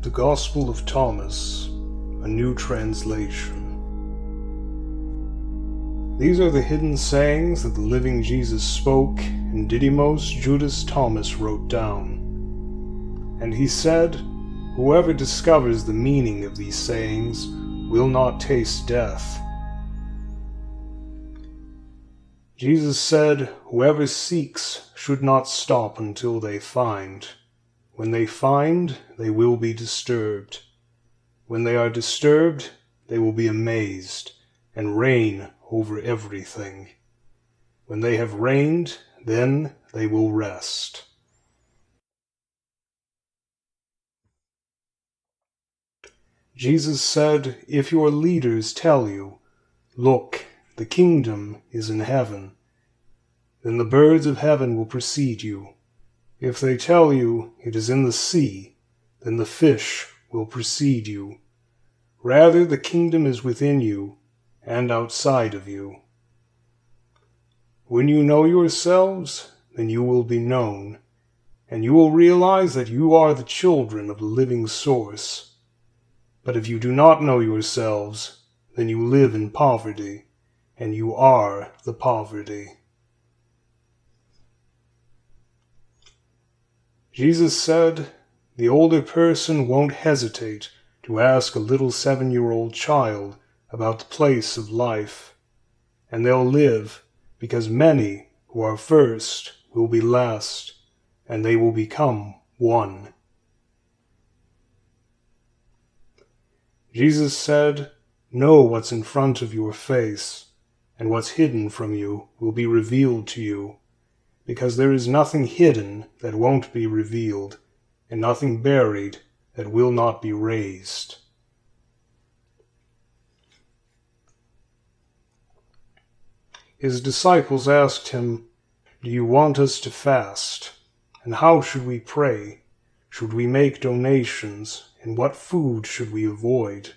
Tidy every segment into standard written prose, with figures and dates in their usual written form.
The Gospel of Thomas, a new translation. These are the hidden sayings that the living Jesus spoke, and Didymos Judas Thomas wrote down. And he said, "Whoever discovers the meaning of these sayings will not taste death." Jesus said, "Whoever seeks should not stop until they find. When they find, they will be disturbed. When they are disturbed, they will be amazed and reign over everything. When they have reigned, then they will rest." Jesus said, "If your leaders tell you, 'Look, the kingdom is in heaven,' then the birds of heaven will precede you. If they tell you, 'It is in the sea,' then the fish will precede you. Rather, the kingdom is within you and outside of you. When you know yourselves, then you will be known, and you will realize that you are the children of the living source. But if you do not know yourselves, then you live in poverty, and you are the poverty." Jesus said, "The older person won't hesitate to ask a little 7-year-old child about the place of life, and they'll live, because many who are first will be last, and they will become one." Jesus said, "Know what's in front of your face, and what's hidden from you will be revealed to you, because there is nothing hidden that won't be revealed, and nothing buried that will not be raised." His disciples asked him, "Do you want us to fast? And how should we pray? Should we make donations? And what food should we avoid?"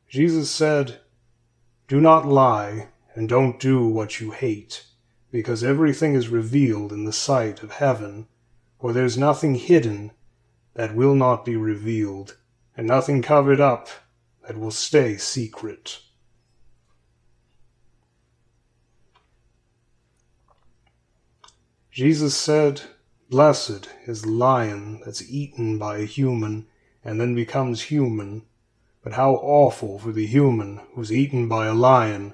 Jesus said, "Do not lie, and don't do what you hate, because everything is revealed in the sight of heaven, for there's nothing hidden that will not be revealed, and nothing covered up that will stay secret." Jesus said, "Blessed is the lion that's eaten by a human and then becomes human, but how awful for the human who's eaten by a lion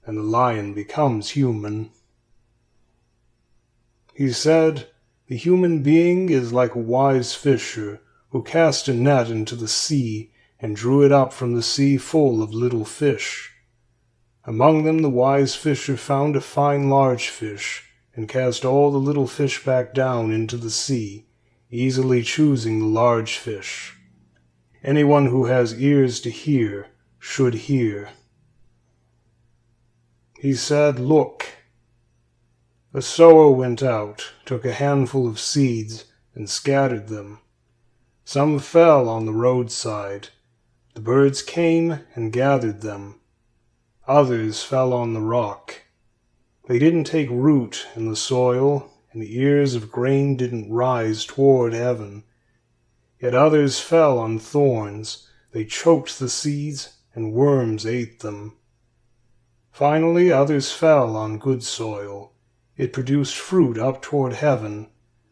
and the lion becomes human." He said, "The human being is like a wise fisher who cast a net into the sea and drew it up from the sea full of little fish. Among them the wise fisher found a fine large fish, and cast all the little fish back down into the sea, easily choosing the large fish. Anyone who has ears to hear should hear." He said, "Look, a sower went out, took a handful of seeds, and scattered them. Some fell on the roadside. The birds came and gathered them. Others fell on the rock. They didn't take root in the soil, and the ears of grain didn't rise toward heaven. Yet others fell on thorns. They choked the seeds, and worms ate them. Finally, others fell on good soil. It produced fruit up toward heaven,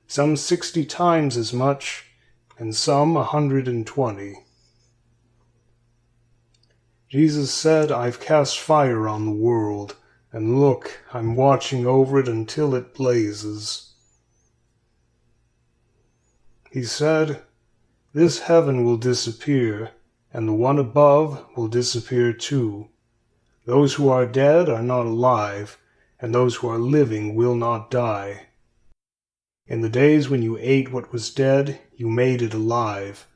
some 60 times as much, and some 120. Jesus said, "I've cast fire on the world, and look, I'm watching over it until it blazes." He said, "This heaven will disappear, and the one above will disappear too. Those who are dead are not alive, and those who are living will not die. In the days when you ate what was dead, you made it alive.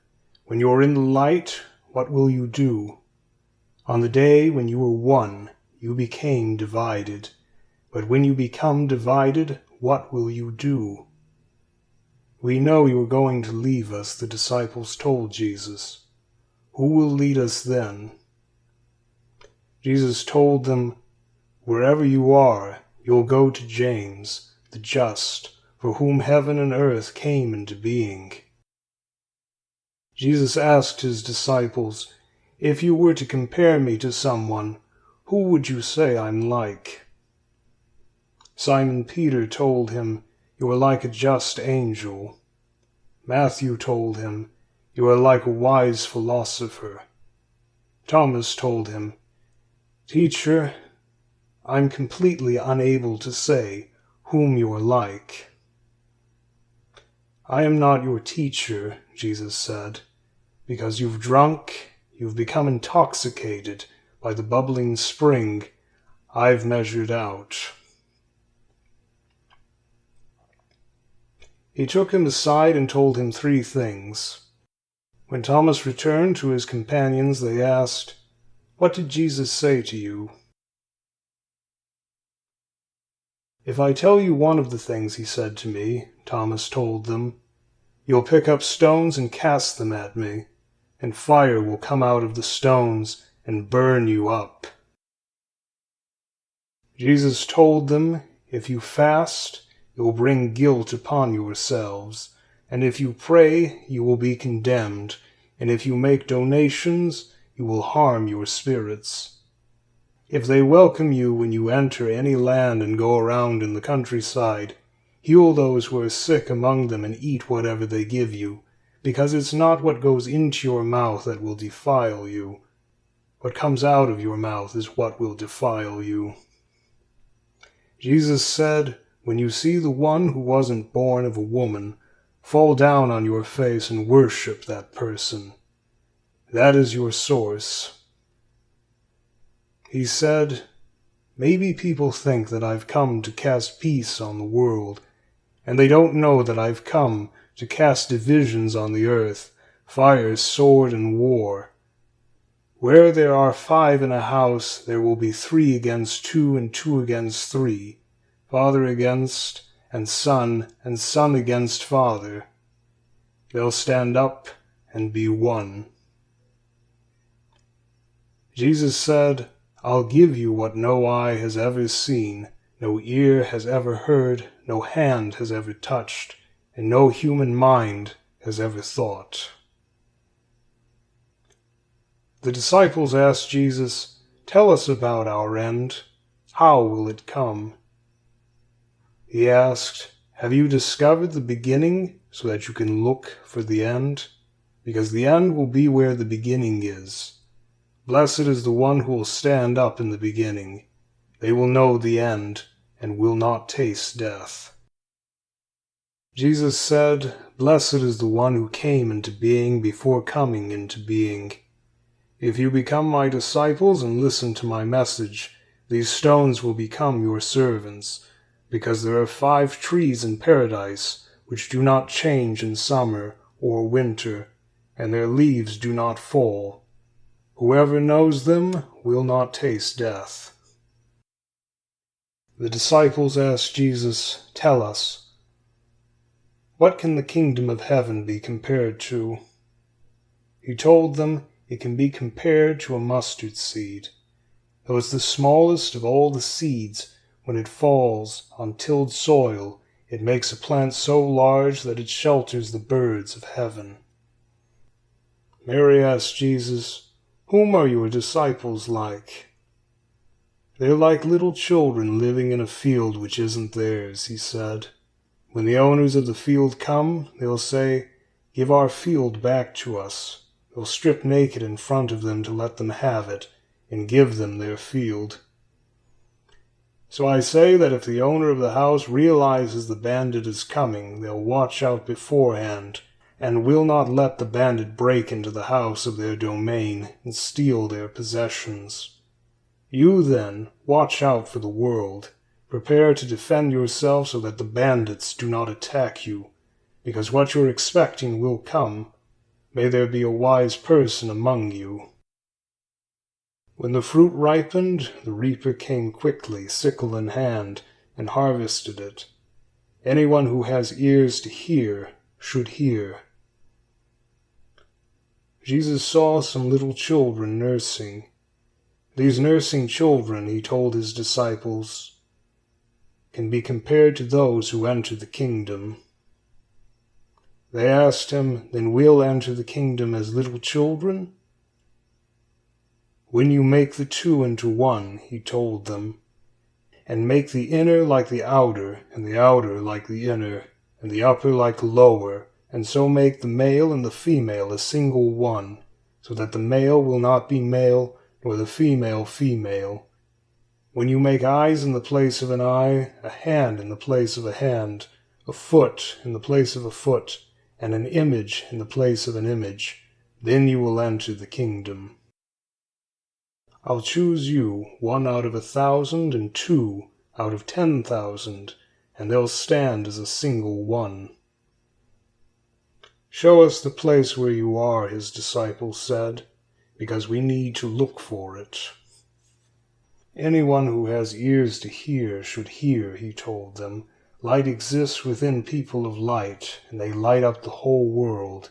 When you are in the light, what will you do? On the day when you were one, you became divided. But when you become divided, what will you do?" "We know you are going to leave us," the disciples told Jesus. "Who will lead us then?" Jesus told them, "Wherever you are, you'll go to James, the just, for whom heaven and earth came into being." Jesus asked his disciples, "If you were to compare me to someone, who would you say I'm like?" Simon Peter told him, "You are like a just angel." Matthew told him, "You are like a wise philosopher." Thomas told him, "Teacher, I'm completely unable to say whom you are like." "I am not your teacher," Jesus said, "because you've become intoxicated by the bubbling spring I've measured out." He took him aside and told him 3 things. When Thomas returned to his companions, they asked, "What did Jesus say to you?" "If I tell you one of the things he said to me," Thomas told them, "you'll pick up stones and cast them at me, and fire will come out of the stones and burn you up." Jesus told them, "If you fast, you will bring guilt upon yourselves, and if you pray, you will be condemned, and if you make donations, you will harm your spirits. If they welcome you when you enter any land and go around in the countryside, heal those who are sick among them and eat whatever they give you, because it's not what goes into your mouth that will defile you. What comes out of your mouth is what will defile you." Jesus said, "When you see the one who wasn't born of a woman, fall down on your face and worship that person. That is your source." He said, "Maybe people think that I've come to cast peace on the world, and they don't know that I've come to cast divisions on the earth, fire, sword, and war. Where there are 5 in a house, there will be 3 against 2 and 2 against 3, father against and son against father. They'll stand up and be one." Jesus said, "I'll give you what no eye has ever seen, no ear has ever heard, no hand has ever touched, and no human mind has ever thought." The disciples asked Jesus, "Tell us about our end. How will it come?" He asked, "Have you discovered the beginning so that you can look for the end? Because the end will be where the beginning is. Blessed is the one who will stand up in the beginning. They will know the end and will not taste death." Jesus said, "Blessed is the one who came into being before coming into being. If you become my disciples and listen to my message, these stones will become your servants, because there are 5 trees in paradise which do not change in summer or winter, and their leaves do not fall. Whoever knows them will not taste death." The disciples asked Jesus, "Tell us, what can the kingdom of heaven be compared to?" He told them, "It can be compared to a mustard seed. Though it's the smallest of all the seeds, when it falls on tilled soil, it makes a plant so large that it shelters the birds of heaven." Mary asked Jesus, "Whom are your disciples like?" "They're like little children living in a field which isn't theirs," he said. "When the owners of the field come, they'll say, 'Give our field back to us.' They'll strip naked in front of them to let them have it, and give them their field. So I say that if the owner of the house realizes the bandit is coming, they'll watch out beforehand, and will not let the bandit break into the house of their domain and steal their possessions. You, then, watch out for the world. Prepare to defend yourself so that the bandits do not attack you, because what you're expecting will come. May there be a wise person among you." When the fruit ripened, the reaper came quickly, sickle in hand, and harvested it. Anyone who has ears to hear should hear. Jesus saw some little children nursing. These nursing children, he told his disciples, can be compared to those who enter the kingdom. They asked him, "Then we'll enter the kingdom as little children?" "When you make the two into one," he told them, "and make the inner like the outer, and the outer like the inner, and the upper like the lower, and so make the male and the female a single one, so that the male will not be male, nor the female female. When you make eyes in the place of an eye, a hand in the place of a hand, a foot in the place of a foot, and an image in the place of an image, then you will enter the kingdom. I'll choose you 1 out of 1,000 and 2 out of 10,000, and they'll stand as a single one." "Show us the place where you are," his disciples said, "because we need to look for it." "Anyone who has ears to hear should hear," he told them. "Light exists within people of light, and they light up the whole world.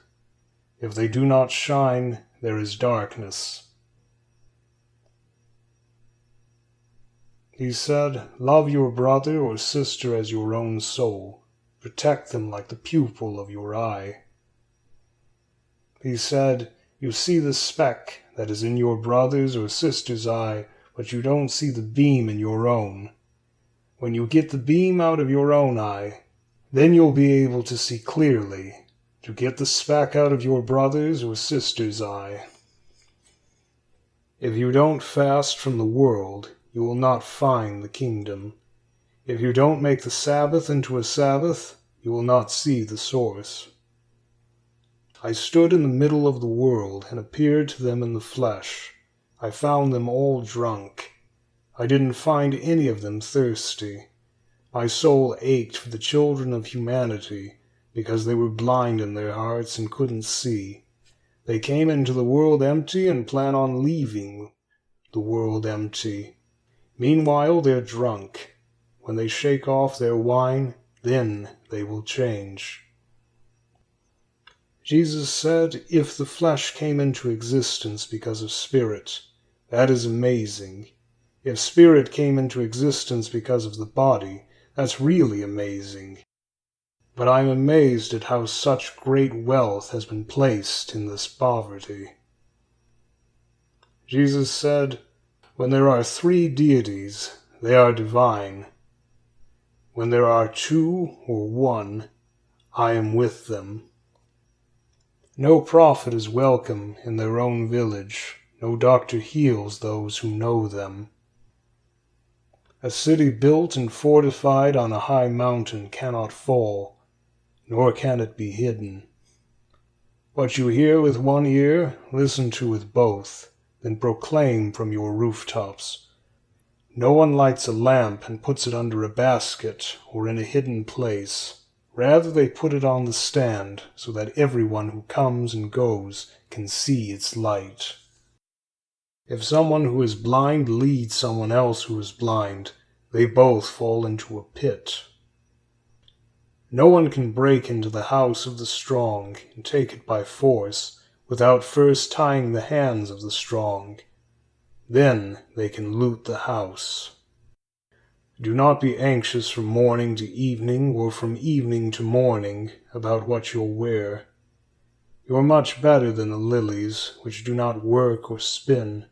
If they do not shine, there is darkness." He said, "Love your brother or sister as your own soul. Protect them like the pupil of your eye." He said, "You see the speck that is in your brother's or sister's eye, but you don't see the beam in your own. When you get the beam out of your own eye, then you'll be able to see clearly, to get the speck out of your brother's or sister's eye. If you don't fast from the world, you will not find the kingdom. If you don't make the Sabbath into a Sabbath, you will not see the source. I stood in the middle of the world and appeared to them in the flesh. I found them all drunk. I didn't find any of them thirsty. My soul ached for the children of humanity, because they were blind in their hearts and couldn't see. They came into the world empty and plan on leaving the world empty. Meanwhile they're drunk. When they shake off their wine, then they will change." Jesus said, "If the flesh came into existence because of spirit, that is amazing. If spirit came into existence because of the body, that's really amazing. But I'm amazed at how such great wealth has been placed in this poverty." Jesus said, "When there are 3 deities, they are divine. When there are 2 or 1, I am with them. No prophet is welcome in their own village. No doctor heals those who know them. A city built and fortified on a high mountain cannot fall, nor can it be hidden. What you hear with one ear, listen to with both, then proclaim from your rooftops. No one lights a lamp and puts it under a basket or in a hidden place. Rather they put it on the stand, so that everyone who comes and goes can see its light. If someone who is blind leads someone else who is blind, they both fall into a pit. No one can break into the house of the strong and take it by force without first tying the hands of the strong. Then they can loot the house. Do not be anxious from morning to evening or from evening to morning about what you'll wear. You are much better than the lilies, which do not work or spin.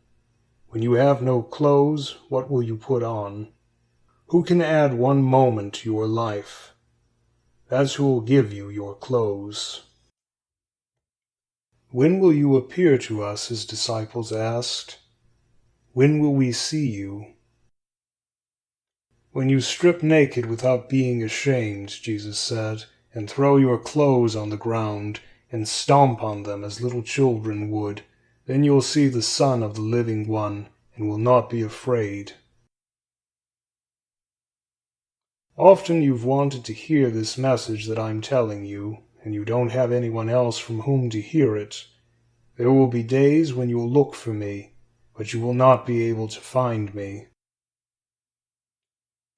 When you have no clothes, what will you put on? Who can add 1 moment to your life? That's who will give you your clothes." "When will you appear to us?" his disciples asked. "When will we see you?" "When you strip naked without being ashamed," Jesus said, "and throw your clothes on the ground and stomp on them as little children would, then you'll see the Son of the Living One and will not be afraid." Often you've wanted to hear this message that I'm telling you, and you don't have anyone else from whom to hear it. There will be days when you'll look for me, but you will not be able to find me.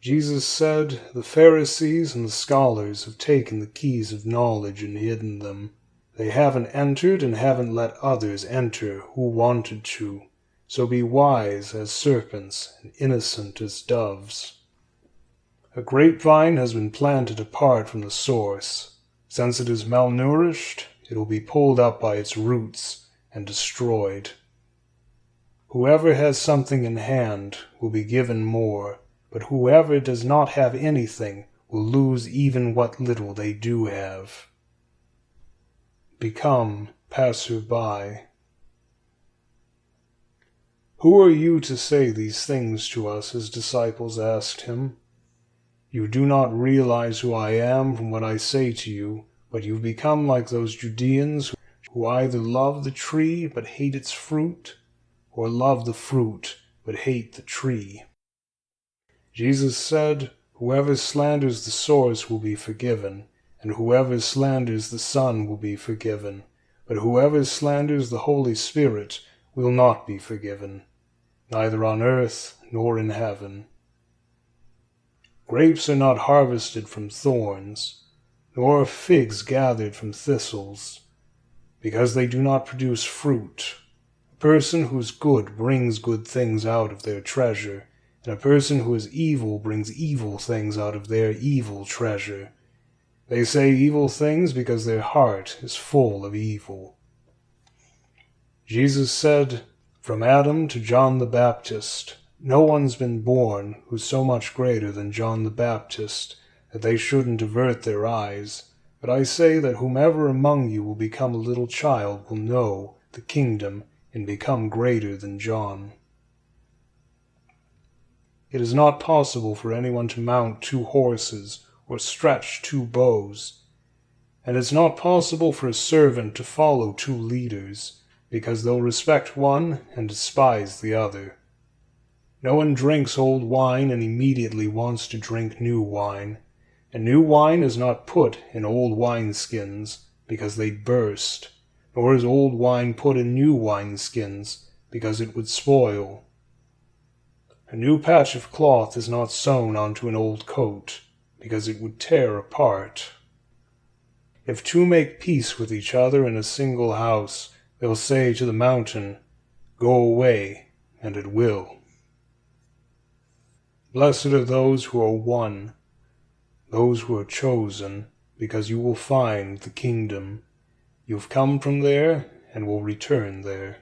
Jesus said, "The Pharisees and the scholars have taken the keys of knowledge and hidden them. They haven't entered and haven't let others enter who wanted to. So be wise as serpents and innocent as doves." A grapevine has been planted apart from the source. Since it is malnourished, it will be pulled up by its roots and destroyed. Whoever has something in hand will be given more, but whoever does not have anything will lose even what little they do have. Become passer-by. Who are you to say these things to us? His disciples asked him. You do not realize who I am from what I say to you, but you've become like those Judeans who either love the tree but hate its fruit, or love the fruit but hate the tree. Jesus said, Whoever slanders the source will be forgiven, and whoever slanders the Son will be forgiven, but whoever slanders the Holy Spirit will not be forgiven, neither on earth nor in heaven. Grapes are not harvested from thorns, nor are figs gathered from thistles, because they do not produce fruit. A person who is good brings good things out of their treasure, and a person who is evil brings evil things out of their evil treasure. They say evil things because their heart is full of evil. Jesus said, From Adam to John the Baptist, no one's been born who's so much greater than John the Baptist that they shouldn't avert their eyes. But I say that whomever among you will become a little child will know the kingdom and become greater than John. It is not possible for anyone to mount 2 horses or stretch 2 bows, and it's not possible for a servant to follow 2 leaders, because they'll respect one and despise the other. No one drinks old wine and immediately wants to drink new wine, and new wine is not put in old wineskins, because they'd burst, nor is old wine put in new wineskins, because it would spoil. A new patch of cloth is not sewn onto an old coat, because it would tear apart. If 2 make peace with each other in a single house, they'll say to the mountain, Go away, and it will. Blessed are those who are one, those who are chosen, because you will find the kingdom. You've come from there, and will return there.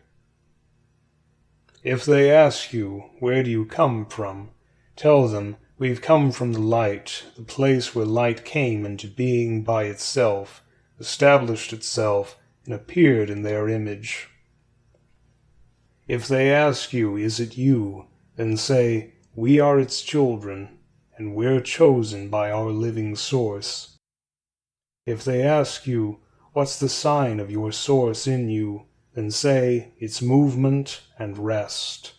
If they ask you, Where do you come from? Tell them, We've come from the light, the place where light came into being by itself, established itself, and appeared in their image. If they ask you, Is it you? Then say, We are its children, and we're chosen by our living source. If they ask you, What's the sign of your source in you? Then say, It's movement and rest.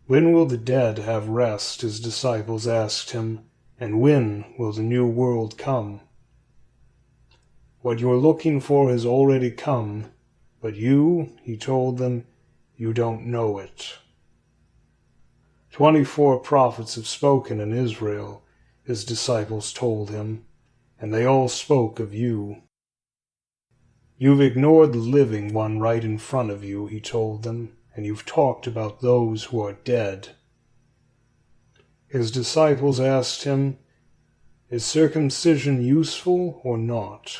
When will the dead have rest? His disciples asked him, and when will the new world come? What you're looking for has already come, but you, he told them, you don't know it. 24 prophets have spoken in Israel, his disciples told him, and they all spoke of you. You've ignored the living one right in front of you, he told them, and you've talked about those who are dead. His disciples asked him, Is circumcision useful or not?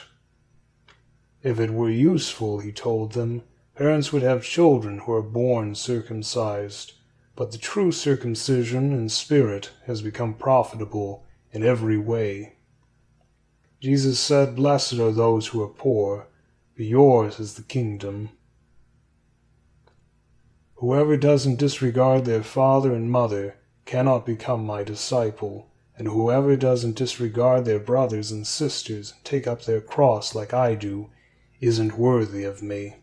If it were useful, he told them, parents would have children who are born circumcised, but the true circumcision in spirit has become profitable in every way. Jesus said, Blessed are those who are poor, for yours is the kingdom. Whoever doesn't disregard their father and mother cannot become my disciple, and whoever doesn't disregard their brothers and sisters and take up their cross like I do isn't worthy of me.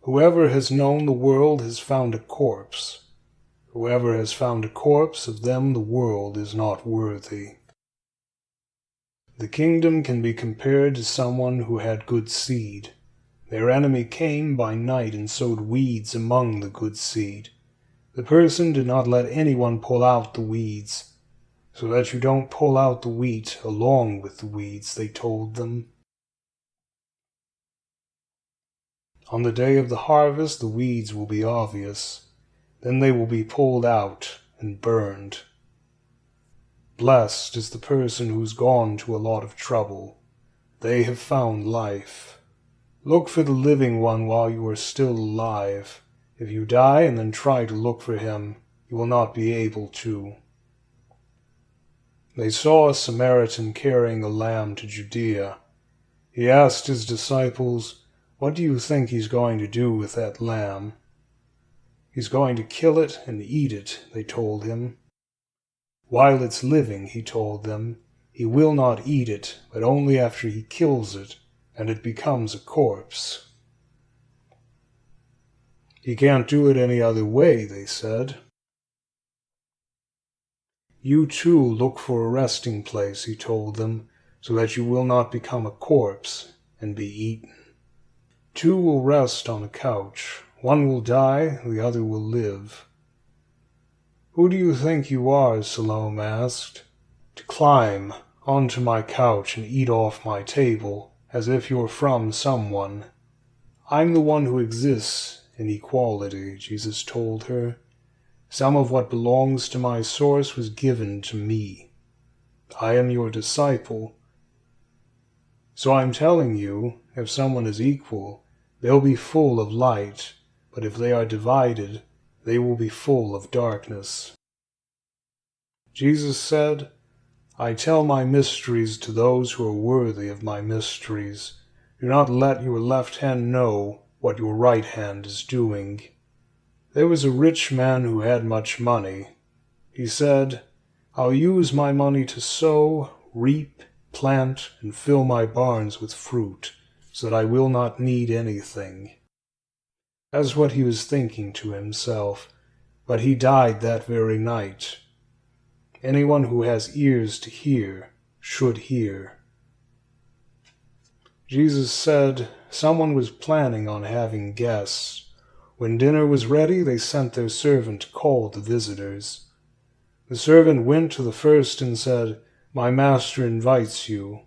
Whoever has known the world has found a corpse. Whoever has found a corpse, of them the world is not worthy. The kingdom can be compared to someone who had good seed. Their enemy came by night and sowed weeds among the good seed. The person did not let anyone pull out the weeds, so that you don't pull out the wheat along with the weeds, they told them. On the day of the harvest, the weeds will be obvious. Then they will be pulled out and burned. Blessed is the person who's gone to a lot of trouble. They have found life. Look for the living one while you are still alive. If you die and then try to look for him, you will not be able to. They saw a Samaritan carrying a lamb to Judea. He asked his disciples, "What do you think he's going to do with that lamb?" "He's going to kill it and eat it," they told him. "While it's living," he told them, "he will not eat it, but only after he kills it, and it becomes a corpse." "He can't do it any other way," they said. "You too look for a resting place," he told them, "so that you will not become a corpse and be eaten. Two will rest on a couch. One will die, the other will live." "Who do you think you are?" Salome asked, "to climb onto my couch and eat off my table, as if you're from someone?" "I'm the one who exists in equality," Jesus told her. "Some of what belongs to my source was given to me. I am your disciple. So I'm telling you, if someone is equal, they'll be full of light, but if they are divided, they will be full of darkness." Jesus said, "I tell my mysteries to those who are worthy of my mysteries. Do not let your left hand know what your right hand is doing." There was a rich man who had much money. He said, "I'll use my money to sow, reap, plant, and fill my barns with fruit, so that I will not need anything." That's what he was thinking to himself, but he died that very night. Anyone who has ears to hear should hear. Jesus said someone was planning on having guests. When dinner was ready, they sent their servant to call the visitors. The servant went to the first and said, "My master invites you."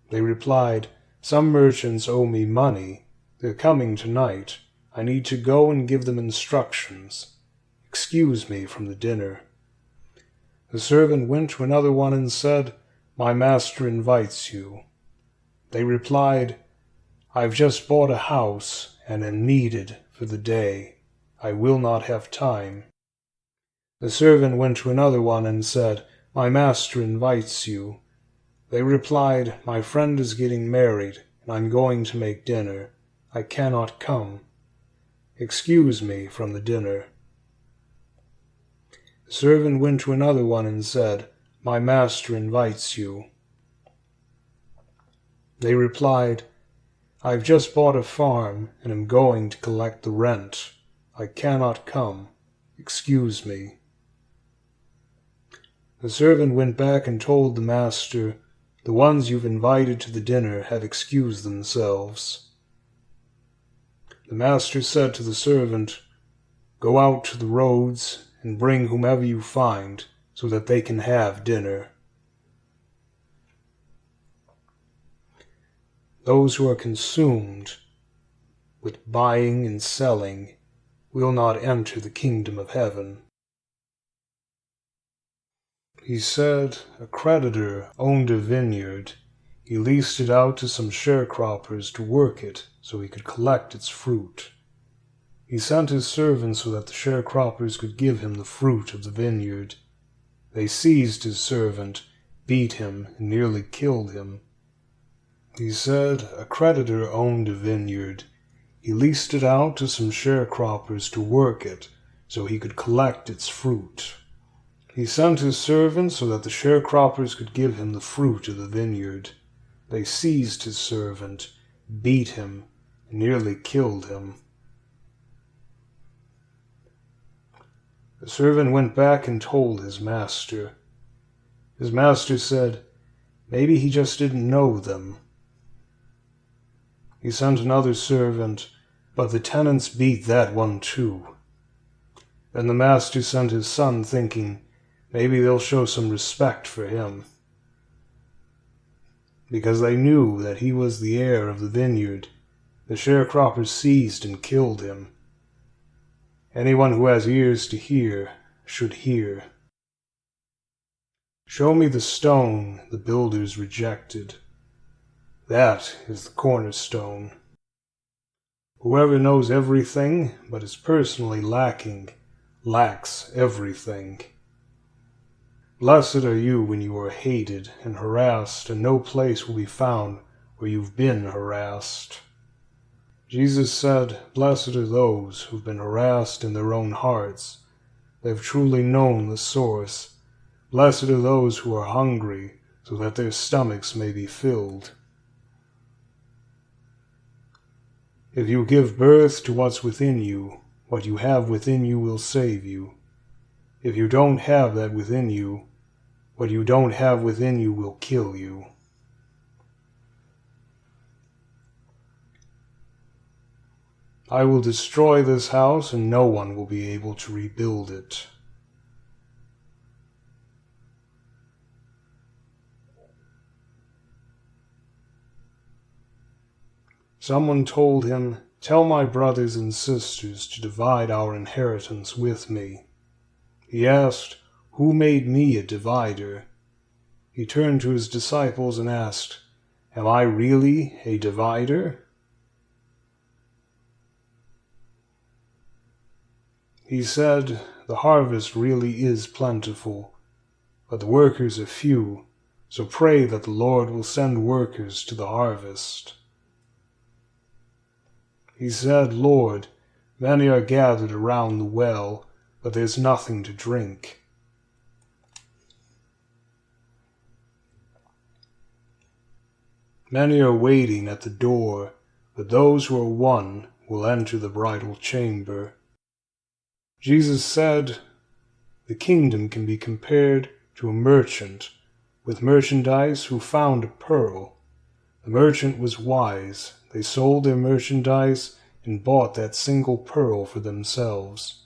They replied, "Some merchants owe me money. They're coming tonight. I need to go and give them instructions. Excuse me from the dinner." The servant went to another one and said, "My master invites you." They replied, "I've just bought a house and am needed for the day. I will not have time." The servant went to another one and said, "My master invites you." They replied, "My friend is getting married, and I'm going to make dinner. I cannot come. Excuse me from the dinner." The servant went to another one and said, "My master invites you." They replied, "I've just bought a farm and am going to collect the rent. I cannot come. Excuse me." The servant went back and told the master, "The ones you've invited to the dinner have excused themselves." The master said to the servant, "Go out to the roads and bring whomever you find, so that they can have dinner." Those who are consumed with buying and selling will not enter the kingdom of heaven. He said a creditor owned a vineyard. He leased it out to some sharecroppers to work it so he could collect its fruit. He sent his servants so that the sharecroppers could give him the fruit of the vineyard. They seized his servant, beat him, and nearly killed him. He said a creditor owned a vineyard. He leased it out to some sharecroppers to work it so he could collect its fruit. He sent his servants so that the sharecroppers could give him the fruit of the vineyard. They seized his servant, beat him, and nearly killed him. The servant went back and told his master. His master said, "Maybe he just didn't know them." He sent another servant, but the tenants beat that one too. Then the master sent his son, thinking, maybe they'll show some respect for him, because they knew that he was the heir of the vineyard. The sharecroppers seized and killed him. Anyone who has ears to hear should hear. Show me the stone the builders rejected. That is the cornerstone. Whoever knows everything but is personally lacking lacks everything. Blessed are you when you are hated and harassed, and no place will be found where you've been harassed. Jesus said, Blessed are those who've been harassed in their own hearts. They've truly known the source. Blessed are those who are hungry, so that their stomachs may be filled. If you give birth to what's within you, what you have within you will save you. If you don't have that within you, what you don't have within you will kill you. I will destroy this house, and no one will be able to rebuild it. Someone told him, Tell my brothers and sisters to divide our inheritance with me. He asked, Who made me a divider? He turned to his disciples and asked, Am I really a divider? He said, The harvest really is plentiful, but the workers are few, so pray that the Lord will send workers to the harvest. He said, Lord, many are gathered around the well, but there's nothing to drink. Many are waiting at the door, but those who are won will enter the bridal chamber. Jesus said, The kingdom can be compared to a merchant with merchandise who found a pearl. The merchant was wise. They sold their merchandise and bought that single pearl for themselves.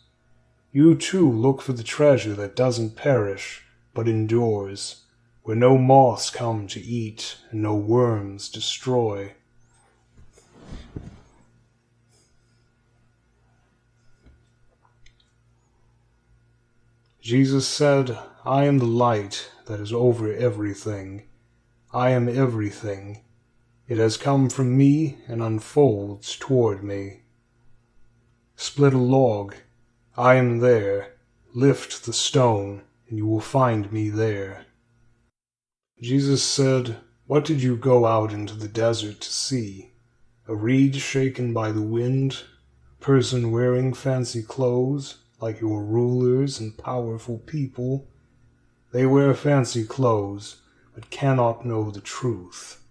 You too look for the treasure that doesn't perish, but endures, where no moths come to eat and no worms destroy. Jesus said, I am the light that is over everything. I am everything. It has come from me and unfolds toward me. Split a log. I am there. Lift the stone, and you will find me there. Jesus said, What did you go out into the desert to see? A reed shaken by the wind? A person wearing fancy clothes, like your rulers and powerful people? They wear fancy clothes, but cannot know the truth.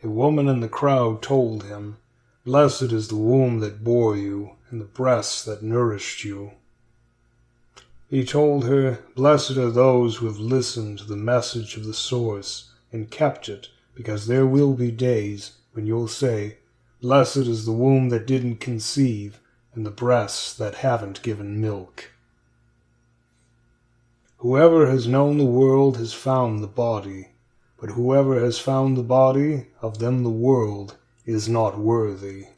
A woman in the crowd told him, Blessed is the womb that bore you, and the breasts that nourished you. He told her, Blessed are those who have listened to the message of the source and kept it, because there will be days when you'll say, Blessed is the womb that didn't conceive, and the breasts that haven't given milk. Whoever has known the world has found the body, but whoever has found the body, of them the world is not worthy.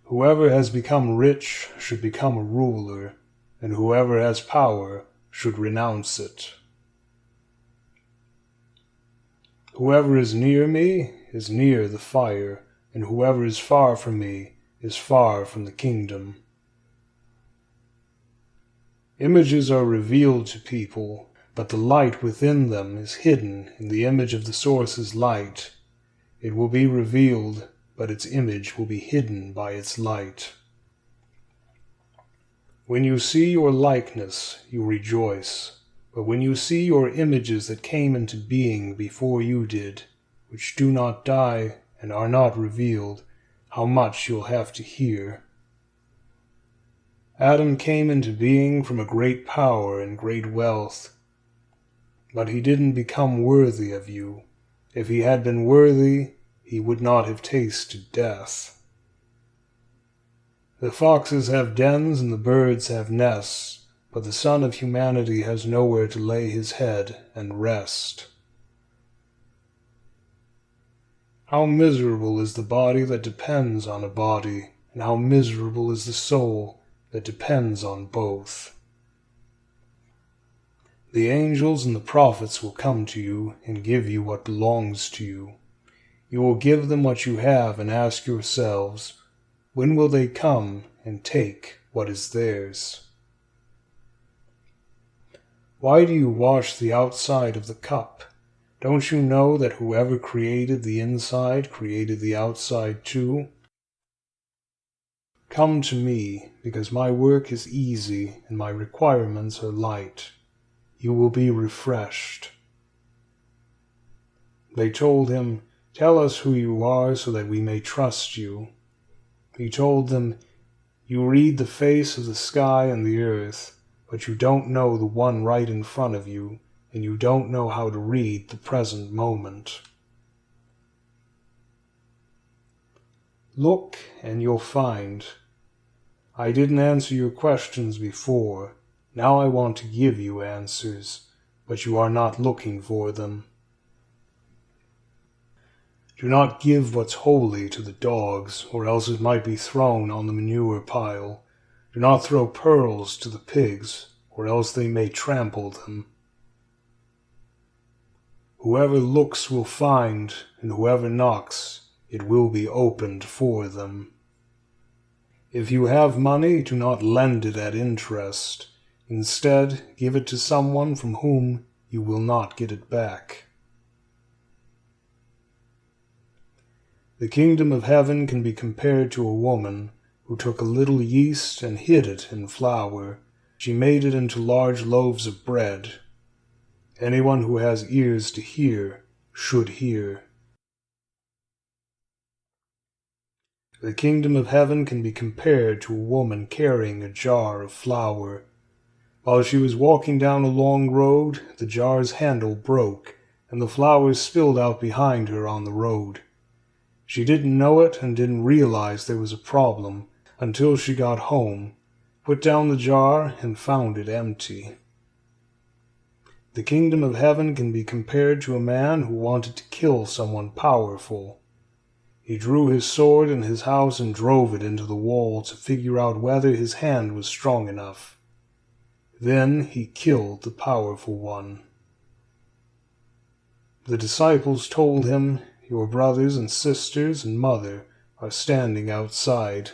Whoever has become rich should become a ruler, and whoever has power should renounce it. Whoever is near me is near the fire, and whoever is far from me is far from the kingdom. Images are revealed to people, but the light within them is hidden in the image of the source's light. It will be revealed, but its image will be hidden by its light. When you see your likeness, you rejoice, but when you see your images that came into being before you did, which do not die and are not revealed, how much you'll have to hear. Adam came into being from a great power and great wealth, but he didn't become worthy of you. If he had been worthy, he would not have tasted death. The foxes have dens and the birds have nests, but the Son of Humanity has nowhere to lay his head and rest. How miserable is the body that depends on a body, and how miserable is the soul that depends on both. The angels and the prophets will come to you and give you what belongs to you. You will give them what you have and ask yourselves, when will they come and take what is theirs? Why do you wash the outside of the cup? Don't you know that whoever created the inside created the outside too? Come to me, because my work is easy and my requirements are light. You will be refreshed. They told him, Tell us who you are so that we may trust you. He told them, You read the face of the sky and the earth, but you don't know the one right in front of you, and you don't know how to read the present moment. Look, and you'll find. I didn't answer your questions before. Now I want to give you answers, but you are not looking for them. Do not give what's holy to the dogs, or else it might be thrown on the manure pile. Do not throw pearls to the pigs, or else they may trample them. Whoever looks will find, and whoever knocks, it will be opened for them. If you have money, do not lend it at interest. Instead, give it to someone from whom you will not get it back. The kingdom of heaven can be compared to a woman who took a little yeast and hid it in flour. She made it into large loaves of bread. Anyone who has ears to hear should hear. The kingdom of heaven can be compared to a woman carrying a jar of flour. While she was walking down a long road, the jar's handle broke, and the flour spilled out behind her on the road. She didn't know it and didn't realize there was a problem until she got home, put down the jar, and found it empty. The kingdom of heaven can be compared to a man who wanted to kill someone powerful. He drew his sword in his house and drove it into the wall to figure out whether his hand was strong enough. Then he killed the powerful one. The disciples told him, Your brothers and sisters and mother are standing outside.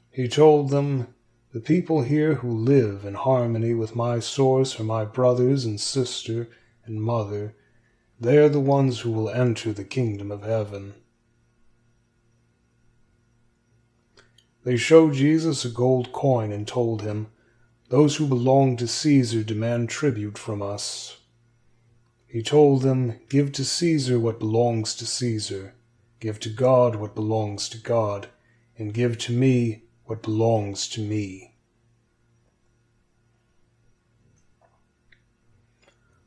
He told them, The people here who live in harmony with my source are my brothers and sister and mother. They are the ones who will enter the kingdom of heaven. They showed Jesus a gold coin and told him, Those who belong to Caesar demand tribute from us. He told them, Give to Caesar what belongs to Caesar, give to God what belongs to God, and give to me what belongs to me.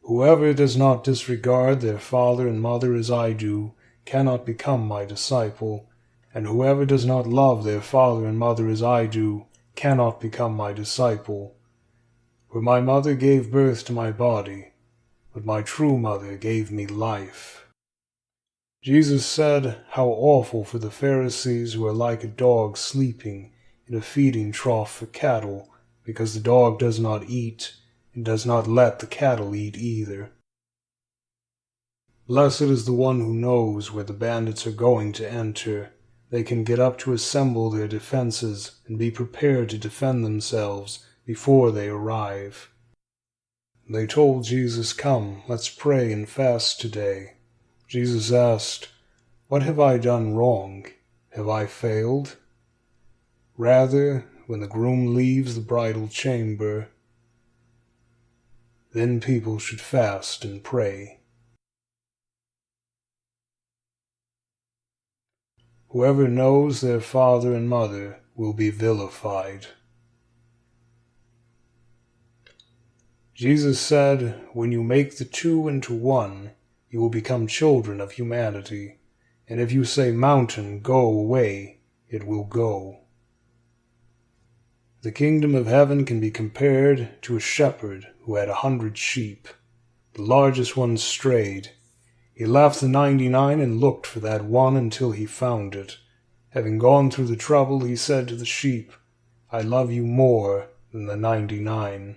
Whoever does not disregard their father and mother as I do cannot become my disciple, and whoever does not love their father and mother as I do cannot become my disciple. For my mother gave birth to my body, but my true mother gave me life. Jesus said, How awful for the Pharisees who are like a dog sleeping in a feeding trough for cattle, because the dog does not eat, and does not let the cattle eat either. Blessed is the one who knows where the bandits are going to enter. They can get up to assemble their defenses and be prepared to defend themselves before they arrive. They told Jesus, Come, let's pray and fast today. Jesus asked, What have I done wrong? Have I failed? Rather, when the groom leaves the bridal chamber, then people should fast and pray. Whoever knows their father and mother will be vilified. Jesus said, When you make the two into one, you will become children of humanity, and if you say, Mountain, go away, it will go. The kingdom of heaven can be compared to a shepherd who had 100 sheep. The largest one strayed. He left the 99 and looked for that one until he found it. Having gone through the trouble, he said to the sheep, I love you more. than the 99.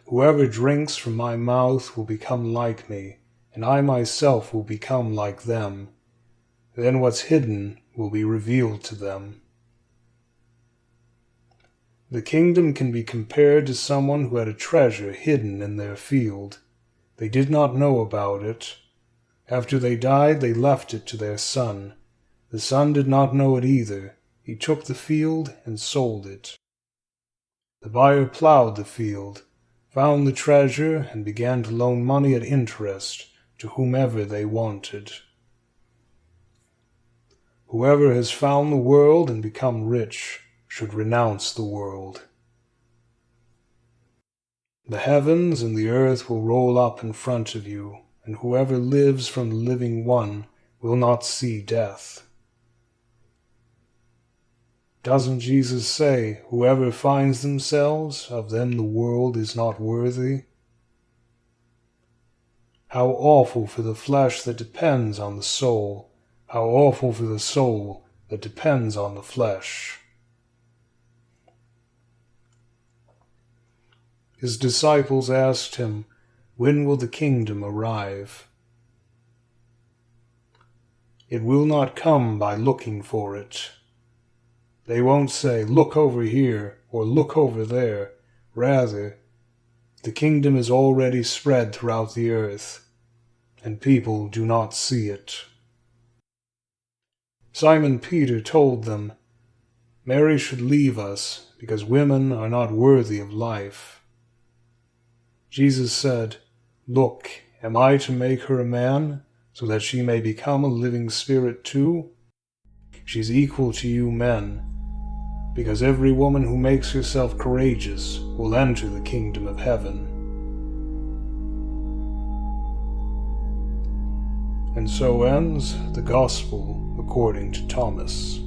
Whoever drinks from my mouth will become like me, and I myself will become like them. Then what's hidden will be revealed to them. The kingdom can be compared to someone who had a treasure hidden in their field. They did not know about it. After they died, they left it to their son. The son did not know it either. He took the field and sold it. The buyer plowed the field, found the treasure, and began to loan money at interest to whomever they wanted. Whoever has found the world and become rich should renounce the world. The heavens and the earth will roll up in front of you, and whoever lives from the living one will not see death. Doesn't Jesus say, whoever finds themselves, of them the world is not worthy? How awful for the flesh that depends on the soul, how awful for the soul that depends on the flesh. His disciples asked him, when will the kingdom arrive? It will not come by looking for it. They won't say, look over here, or look over there. Rather, the kingdom is already spread throughout the earth, and people do not see it. Simon Peter told them, Mary should leave us, because women are not worthy of life. Jesus said, look, am I to make her a man, so that she may become a living spirit too? She's equal to you men, because every woman who makes herself courageous will enter the kingdom of heaven. And so ends the Gospel according to Thomas.